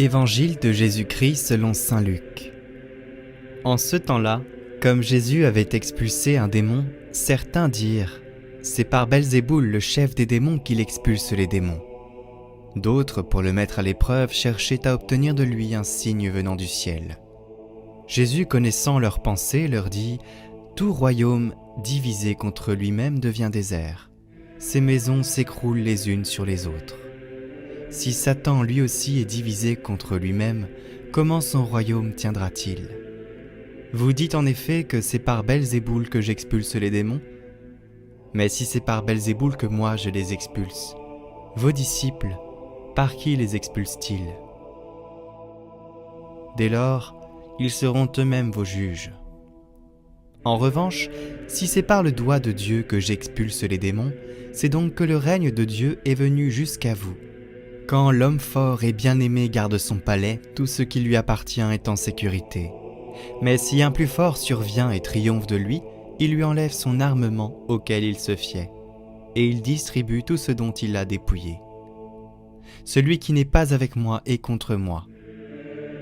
Évangile de Jésus-Christ selon saint Luc. En ce temps-là, comme Jésus avait expulsé un démon, certains dirent « C'est par Belzéboul, le chef des démons, qu'il expulse les démons ». D'autres, pour le mettre à l'épreuve, cherchaient à obtenir de lui un signe venant du ciel. Jésus, connaissant leurs pensées, leur dit « Tout royaume divisé contre lui-même devient désert. Ses maisons s'écroulent les unes sur les autres. Si Satan lui aussi est divisé contre lui-même, comment son royaume tiendra-t-il ? Vous dites en effet que c'est par Belzéboul que j'expulse les démons ? Mais si c'est par Belzéboul que moi je les expulse, vos disciples, par qui les expulsent-ils ? Dès lors, ils seront eux-mêmes vos juges. En revanche, si c'est par le doigt de Dieu que j'expulse les démons, c'est donc que le règne de Dieu est venu jusqu'à vous. Quand l'homme fort et bien-aimé garde son palais, tout ce qui lui appartient est en sécurité. Mais si un plus fort survient et triomphe de lui, il lui enlève son armement auquel il se fiait, et il distribue tout ce dont il a dépouillé. Celui qui n'est pas avec moi est contre moi.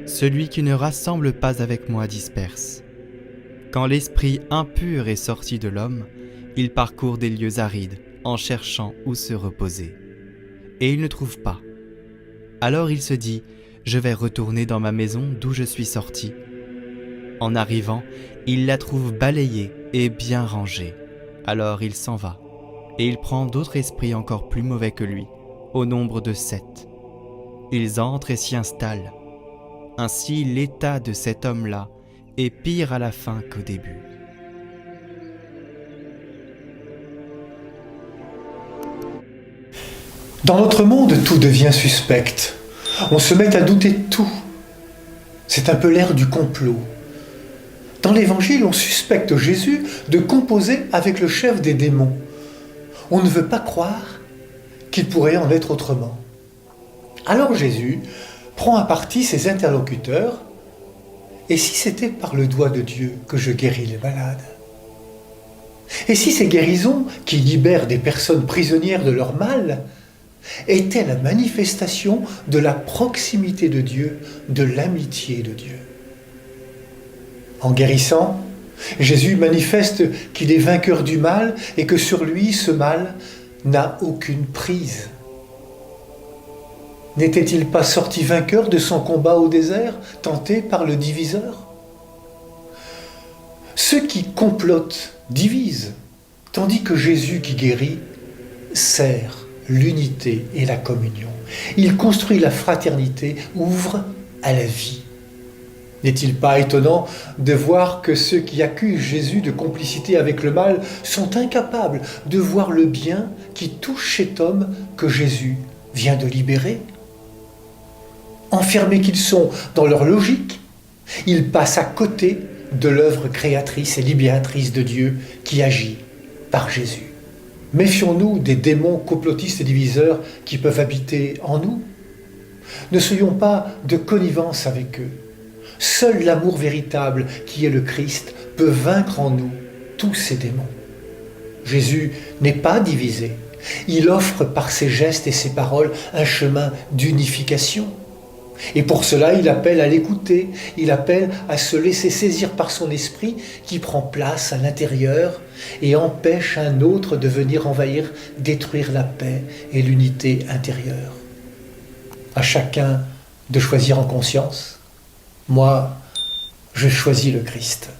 Celui qui ne rassemble pas avec moi disperse. Quand l'esprit impur est sorti de l'homme, il parcourt des lieux arides en cherchant où se reposer. Et il ne trouve pas. Alors il se dit « Je vais retourner dans ma maison d'où je suis sorti ». En arrivant, il la trouve balayée et bien rangée. Alors il s'en va, et il prend d'autres esprits encore plus mauvais que lui, au nombre de 7. Ils entrent et s'y installent. Ainsi l'état de cet homme-là est pire à la fin qu'au début. Dans notre monde, tout devient suspect. On se met à douter de tout. C'est un peu l'ère du complot. Dans l'Évangile, on suspecte Jésus de composer avec le chef des démons. On ne veut pas croire qu'il pourrait en être autrement. Alors Jésus prend à partie ses interlocuteurs. Et si c'était par le doigt de Dieu que je guéris les malades ? Et si ces guérisons qui libèrent des personnes prisonnières de leur mal était la manifestation de la proximité de Dieu, de l'amitié de Dieu. En guérissant, Jésus manifeste qu'il est vainqueur du mal et que sur lui, ce mal n'a aucune prise. N'était-il pas sorti vainqueur de son combat au désert, tenté par le diviseur ? Ceux qui complotent divisent, tandis que Jésus qui guérit sert l'unité et la communion. Il construit la fraternité, ouvre à la vie. N'est-il pas étonnant de voir que ceux qui accusent Jésus de complicité avec le mal sont incapables de voir le bien qui touche cet homme que Jésus vient de libérer ? Enfermés qu'ils sont dans leur logique, ils passent à côté de l'œuvre créatrice et libératrice de Dieu qui agit par Jésus. Méfions-nous des démons complotistes et diviseurs qui peuvent habiter en nous. Ne soyons pas de connivence avec eux. Seul l'amour véritable, qui est le Christ, peut vaincre en nous tous ces démons. Jésus n'est pas divisé. Il offre par ses gestes et ses paroles un chemin d'unification. Et pour cela, il appelle à l'écouter, il appelle à se laisser saisir par son esprit qui prend place à l'intérieur et empêche un autre de venir envahir, détruire la paix et l'unité intérieure. À chacun de choisir en conscience. Moi, je choisis le Christ.